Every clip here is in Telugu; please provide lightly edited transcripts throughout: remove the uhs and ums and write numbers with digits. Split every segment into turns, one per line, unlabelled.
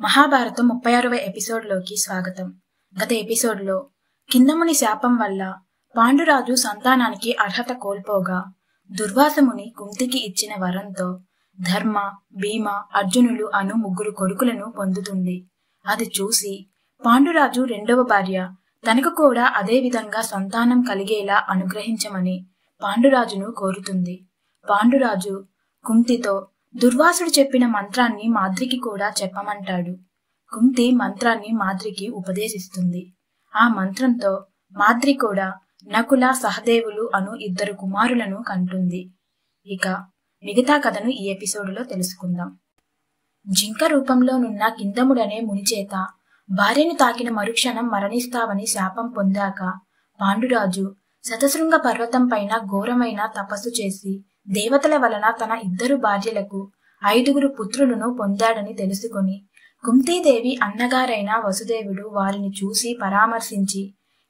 మహాభారతం 36వ ఎపిసోడ్లోకి స్వాగతం. గత ఎపిసోడ్లో కిందముని శాపం వల్ల పాండురాజు సంతానానికి అర్హత కోల్పోగా దుర్వాసముని కుంతికి ఇచ్చిన వరంతో ధర్మ, భీమ, అర్జునులు అను 3 కొడుకులను పొందుతుంది. అది చూసి పాండురాజు రెండవ భార్య తనకు కూడా అదే విధంగా సంతానం కలిగేలా అనుగ్రహించమని పాండురాజును కోరుతుంది. పాండురాజు కుంతితో దుర్వాసుడు చెప్పిన మంత్రాన్ని మాద్రికి కూడా చెప్పమంటాడు. కుంతి మంత్రాన్ని మాద్రికి ఉపదేశిస్తుంది. ఆ మంత్రంతో మాద్రి కూడా నకుల, సహదేవులు అను 2 కుమారులను కంటుంది. ఇక మిగతా కథను ఈ ఎపిసోడ్లో తెలుసుకుందాం. జింక రూపంలోనున్న కిందముడనే మునిచేత భార్యను తాకిన మరుక్షణం మరణిస్తావని శాపం పొందాక పాండురాజు శతశృంగ పర్వతం పైన ఘోరమైన తపస్సు చేసి దేవతల వలన తన 2 భార్యలకు 5 పుత్రులను పొందాడని తెలుసుకొని కుంతీదేవి అన్నగారైన వసుదేవుడు వారిని చూసి పరామర్శించి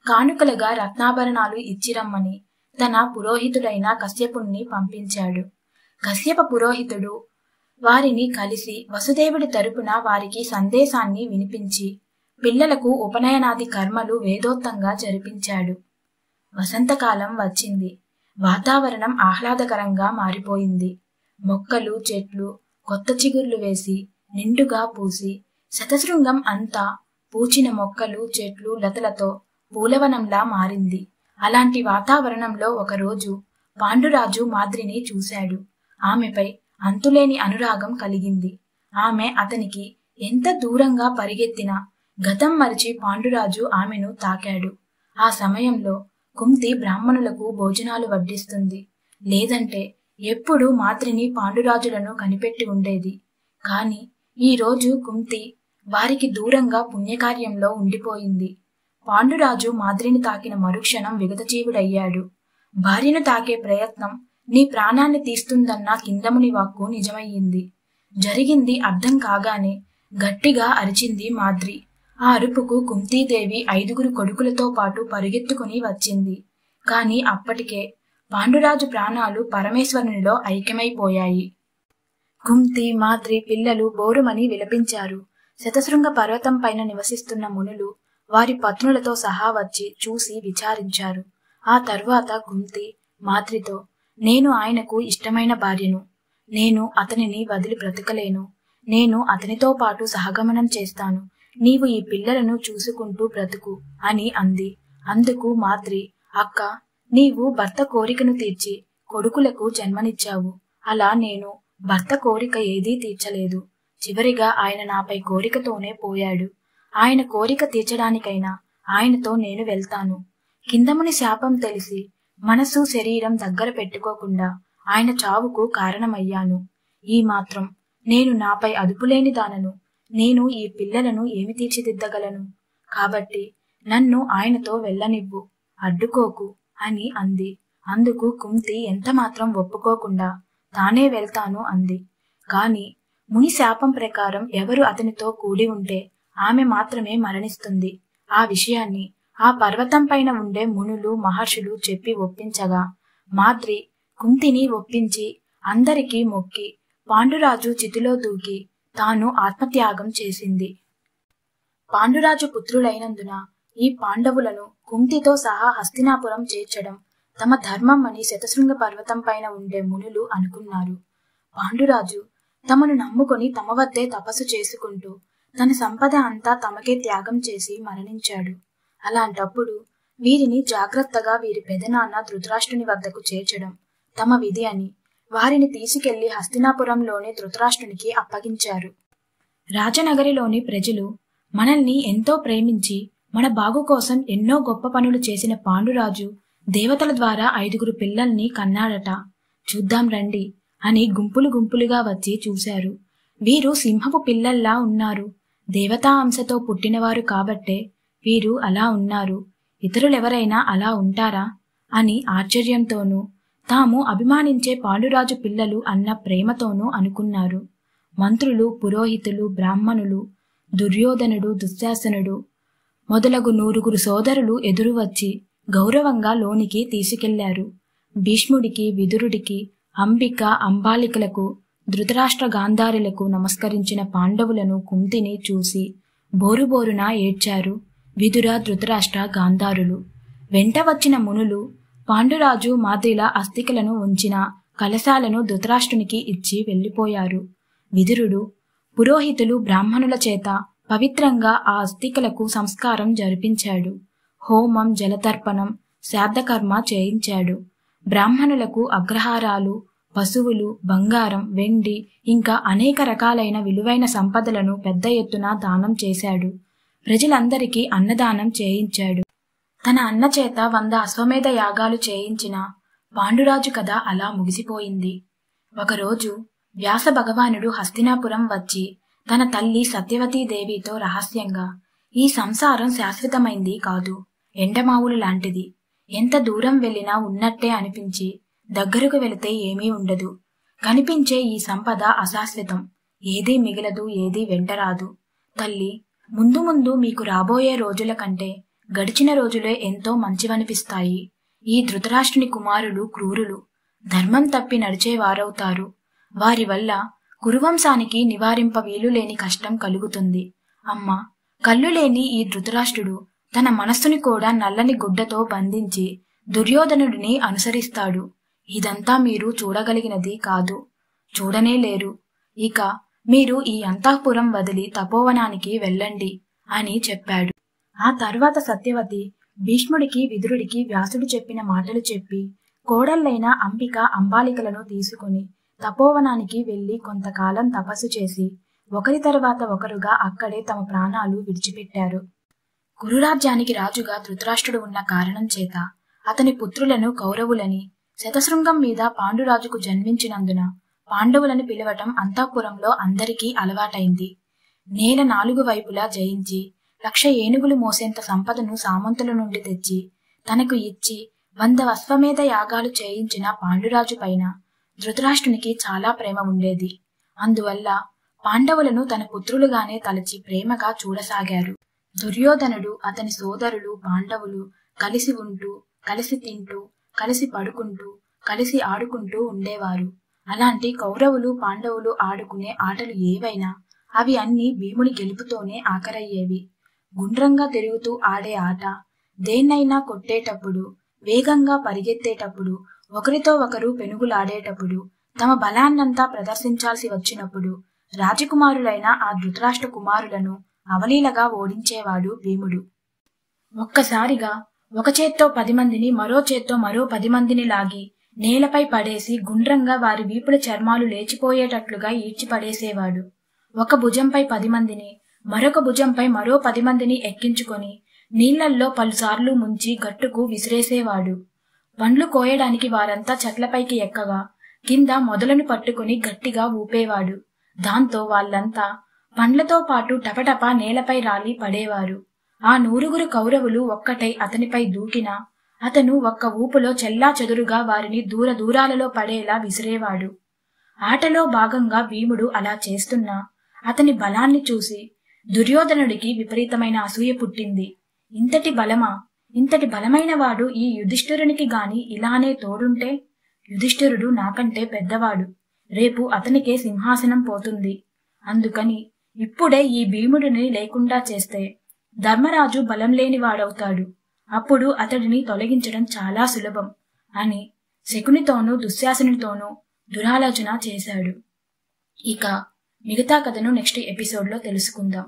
కానుకలుగా రత్నాభరణాలు ఇచ్చిరమ్మని తన పురోహితుడైన కశ్యపుణ్ణి పంపించాడు. కశ్యప పురోహితుడు వారిని కలిసి వసుదేవుడి తరపున వారికి సందేశాన్ని వినిపించి పిల్లలకు ఉపనయనాది కర్మలు వేదోక్తంగా జరిపించాడు. వసంతకాలం వచ్చింది. వాతావరణం ఆహ్లాదకరంగా మారిపోయింది. మొక్కలు, చెట్లు కొత్త చిగుర్లు వేసి నిండుగా పూసి శతశృంగం అంతా పూచిన మొక్కలు, చెట్లు, లతలతో పూలవనంలా మారింది. అలాంటి వాతావరణంలో ఒకరోజు పాండురాజు మాద్రిని చూశాడు. ఆమెపై అంతులేని అనురాగం కలిగింది. ఆమె అతనికి ఎంత దూరంగా పరిగెత్తినా గతం మరిచి పాండురాజు ఆమెను తాకాడు. ఆ సమయంలో కుంతి బ్రాహ్మణులకు భోజనాలు వడ్డిస్తుంది. లేదంటే ఎప్పుడు మాద్రిని, పాండురాజులను కనిపెట్టి ఉండేది. కాని ఈ రోజు కుంతి వారికి దూరంగా పుణ్యకార్యంలో ఉండిపోయింది. పాండురాజు మాద్రిని తాకిన మరుక్షణం విగతజీవుడయ్యాడు. భార్యను తాకే ప్రయత్నం నీ ప్రాణాన్ని తీస్తుందన్న కిందముని వాక్కు నిజమయ్యింది. జరిగింది అర్థం కాగానే గట్టిగా అరిచింది మాద్రి. ఆ అరుపుకు కుంతీదేవి 5 కొడుకులతో పాటు పరుగెత్తుకుని వచ్చింది. కాని అప్పటికే పాండురాజు ప్రాణాలు పరమేశ్వరునిలో ఐక్యమైపోయాయి. కుంతి, మాద్రి పిల్లలు బోరుమని విలపించారు. శతశృంగ పర్వతం పైన నివసిస్తున్న మునులు వారి పత్నులతో సహా వచ్చి చూసి విచారించారు. ఆ తర్వాత కుంతి మాద్రితో, నేను ఆయనకు ఇష్టమైన భార్యను. నేను అతనిని వదిలి బ్రతకలేను. నేను అతనితో పాటు సహగమనం చేస్తాను. నీవు ఈ పిల్లలను చూసుకుంటూ బ్రతుకు అని అంది. అందుకు మాద్రి, అక్క, నీవు భర్త కోరికను తీర్చి కొడుకులకు జన్మనిచ్చావు. అలా నేను భర్త కోరిక ఏదీ తీర్చలేదు. చివరిగా ఆయన నాపై కోరికతోనే పోయాడు. ఆయన కోరిక తీర్చడానికైనా ఆయనతో నేను వెళ్తాను. కిందముని శాపం తెలిసి మనసు, శరీరం దగ్గర పెట్టుకోకుండా ఆయన చావుకు కారణమయ్యాను. ఈ మాత్రం నేను నాపై అదుపులేని దానను. నేను ఈ పిల్లలను ఏమి తీర్చిదిద్దగలను? కాబట్టి నన్ను ఆయనతో వెళ్ళనివ్వు, అడ్డుకోకు అని అంది. అందుకు కుంతి ఎంతమాత్రం ఒప్పుకోకుండా తానే వెళ్తాను అంది. కాని ముని శాపం ప్రకారం ఎవరు అతనితో కూడి ఉంటే ఆమె మాత్రమే మరణిస్తుంది. ఆ విషయాన్ని ఆ పర్వతం పైన ఉండే మునులు, మహర్షులు చెప్పి ఒప్పించగా మాద్రి కుంతిని ఒప్పించి అందరికీ మొక్కి పాండురాజు చితిలో దూకి తాను ఆత్మత్యాగం చేసింది. పాండురాజు పుత్రులైనందున ఈ పాండవులను కుంతితో సహా హస్తినాపురం చేర్చడం తమ ధర్మం అని శతశృంగ పర్వతం పైన ఉండే మునులు అనుకున్నారు. పాండురాజు తమను నమ్ముకొని తమ వద్దే తపస్సు చేసుకుంటూ తన సంపద అంతా తమకే త్యాగం చేసి మరణించాడు. అలాంటప్పుడు వీరిని జాగ్రత్తగా వీరి పెదనాన్న ధృతరాష్ట్రుని వద్దకు చేర్చడం తమ విధి అని వారిని తీసుకెళ్లి హస్తినాపురంలోని ధృతరాష్ట్రునికి అప్పగించారు. రాజనగరిలోని ప్రజలు మనల్ని ఎంతో ప్రేమించి మన బాగు కోసం ఎన్నో గొప్ప పనులు చేసిన పాండురాజు దేవతల ద్వారా 5 పిల్లల్ని కన్నాడట. చూద్దాం రండి అని గుంపులు గుంపులుగా వచ్చి చూశారు. వీరు సింహపు పిల్లల్లా ఉన్నారు. దేవతా అంశతో పుట్టినవారు కాబట్టే వీరు అలా ఉన్నారు. ఇతరులెవరైనా అలా ఉంటారా అని ఆశ్చర్యంతోనూ తాము అభిమానించే పాండురాజు పిల్లలు అన్న ప్రేమతోనూ అనుకున్నారు. మంత్రులు, పురోహితులు, బ్రాహ్మణులు, దుర్యోధనుడు, దుశ్శాసనుడు మొదలగు 100 సోదరులు ఎదురు వచ్చి గౌరవంగా లోనికి తీసుకెళ్లారు. భీష్ముడికి, విదురుడికి, అంబిక, అంబాలికలకు ధృతరాష్ట్ర గాంధారులకు నమస్కరించిన పాండవులను కుంతిని చూసి బోరుబోరున ఏడ్చారు విదుర, ధృతరాష్ట్ర గాంధారులు. వెంట వచ్చిన మునులు పాండురాజు మాద్రిల అస్థికలను ఉంచిన కలశాలను ధృతరాష్ట్రునికి ఇచ్చి వెళ్లిపోయారు. విదురుడు పురోహితులు బ్రాహ్మణుల చేత పవిత్రంగా ఆ అస్థికలకు సంస్కారం జరిపించాడు. హోమం, జలతర్పణం, శ్రాద్ధకర్మ చేయించాడు. బ్రాహ్మణులకు అగ్రహారాలు, పశువులు, బంగారం, వెండి ఇంకా అనేక రకాలైన విలువైన సంపదలను పెద్ద ఎత్తున దానం చేశాడు. ప్రజలందరికీ అన్నదానం చేయించాడు. తన అన్న చేత 100 అశ్వమేధ యాగాలు చేయించిన పాండురాజు కథ అలా ముగిసిపోయింది. ఒకరోజు వ్యాస భగవానుడు హస్తినాపురం వచ్చి తన తల్లి సత్యవతీదేవితో రహస్యంగా, ఈ సంసారం శాశ్వతమైంది కాదు, ఎండమావులు లాంటిది. ఎంత దూరం వెళ్ళినా ఉన్నట్టే అనిపించి దగ్గరకు వెళితే ఏమీ ఉండదు. కనిపించే ఈ సంపద అశాశ్వతం, ఏదీ మిగలదు, ఏదీ వెంటరాదు. తల్లి, ముందు ముందు మీకు రాబోయే రోజుల కంటే గడిచిన రోజులే ఎంతో మంచివనిపిస్తాయి. ఈ ధృతరాష్ట్రుని కుమారులు క్రూరులు, ధర్మం తప్పి నడిచేవారవుతారు. వారి వల్ల కురువంశానికి నివారింప వీలులేని కష్టం కలుగుతుంది. అమ్మ, కళ్ళు లేని ఈ ధృతరాష్ట్రుడు తన మనస్సుని కూడా నల్లని గుడ్డతో బంధించి దుర్యోధనుడిని అనుసరిస్తాడు. ఇదంతా మీరు చూడగలిగినది కాదు, చూడనే లేరు. ఇక మీరు ఈ అంతఃపురం వదిలి తపోవనానికి వెళ్ళండి అని చెప్పాడు. ఆ తర్వాత సత్యవతి భీష్ముడికి, విదురుడికి వ్యాసుడు చెప్పిన మాటలు చెప్పి కోడళ్లైన అంబిక, అంబాలికలను తీసుకుని తపోవనానికి వెళ్లి కొంతకాలం తపస్సు చేసి ఒకరి తర్వాత ఒకరుగా అక్కడే తమ ప్రాణాలు విడిచిపెట్టారు. కురురాజ్యానికి రాజుగా ధృతరాష్ట్రుడు ఉన్న కారణం చేత అతని పుత్రులను కౌరవులని, శతశృంగం మీద పాండురాజుకు జన్మించినందున పాండవులను పిలవటం అంతఃపురంలో అందరికీ అలవాటైంది. నేల 4 వైపులా జయించి 1,00,000 ఏనుగులు మోసేంత సంపదను సామంతుల నుండి తెచ్చి తనకు ఇచ్చి 100 అశ్వమేధ యాగాలు చేయించిన పాండురాజు పైన ధృతరాష్ట్రునికి చాలా ప్రేమ ఉండేది. అందువల్ల పాండవులను తన పుత్రులుగానే తలచి ప్రేమగా చూడసాగారు. దుర్యోధనుడు, అతని సోదరులు పాండవులు కలిసి ఉంటూ, కలిసి తింటూ, కలిసి పడుకుంటూ, కలిసి ఆడుకుంటూ ఉండేవారు. అలాంటి కౌరవులు, పాండవులు ఆడుకునే ఆటలు ఏవైనా అవి అన్నీ భీముని గెలుపుతోనే ఆఖరయ్యేవి. గుండ్రంగా తిరుగుతూ ఆడే ఆట, దేన్నైనా కొట్టేటప్పుడు, వేగంగా పరిగెత్తేటప్పుడు, ఒకరితో ఒకరు పెనుగులాడేటప్పుడు, తమ బలాన్నంతా ప్రదర్శించాల్సి వచ్చినప్పుడు రాజకుమారులైన ఆ ధృతరాష్ట్ర కుమారులను అవలీలగా ఓడించేవాడు భీముడు. ఒక్కసారిగా ఒక చేత్తో 10 మందిని, మరో చేత్తో మరో 10 మందిని లాగి నేలపై పడేసి గుండ్రంగా వారి వీపుల చర్మాలు లేచిపోయేటట్లుగా ఈడ్చిపడేసేవాడు. ఒక భుజంపై 10 మందిని, మరొక భుజంపై మరో 10 మందిని ఎక్కించుకొని నీళ్లల్లో పలుసార్లు ముంచి గట్టుకు విసిరేసేవాడు. పండ్లు కోయడానికి వారంతా చెట్లపైకి ఎక్కగా కింద మొదలను పట్టుకుని గట్టిగా ఊపేవాడు. దాంతో వాళ్ళంతా పండ్లతో పాటు టపటపా నేలపై రాలి పడేవారు. ఆ 100 కౌరవులు ఒక్కటై అతనిపై దూకినా అతను ఒక్క ఊపులో చెల్లా చెదురుగా వారిని దూర దూరాలలో పడేలా విసిరేవాడు. ఆటలో భాగంగా భీముడు అలా చేస్తున్నా అతని బలాన్ని చూసి దుర్యోధనుడికి విపరీతమైన అసూయ పుట్టింది. ఇంతటి బలమా, ఇంతటి బలమైన వాడు ఈ యుధిష్ఠిరునికి గాని ఇలానే తోడుంటే, యుధిష్ఠిరుడు నాకంటే పెద్దవాడు, రేపు అతనికే సింహాసనం పోతుంది. అందుకని ఇప్పుడే ఈ భీముడిని లేకుండా చేస్తే ధర్మరాజు బలం లేనివాడవుతాడు. అప్పుడు అతడిని తొలగించడం చాలా సులభం అని శకునితోనూ దుశ్శాసనునితోనూ దురాలోచన చేశాడు. ఇక మిగతా కథను నెక్స్ట్ ఎపిసోడ్లో తెలుసుకుందాం.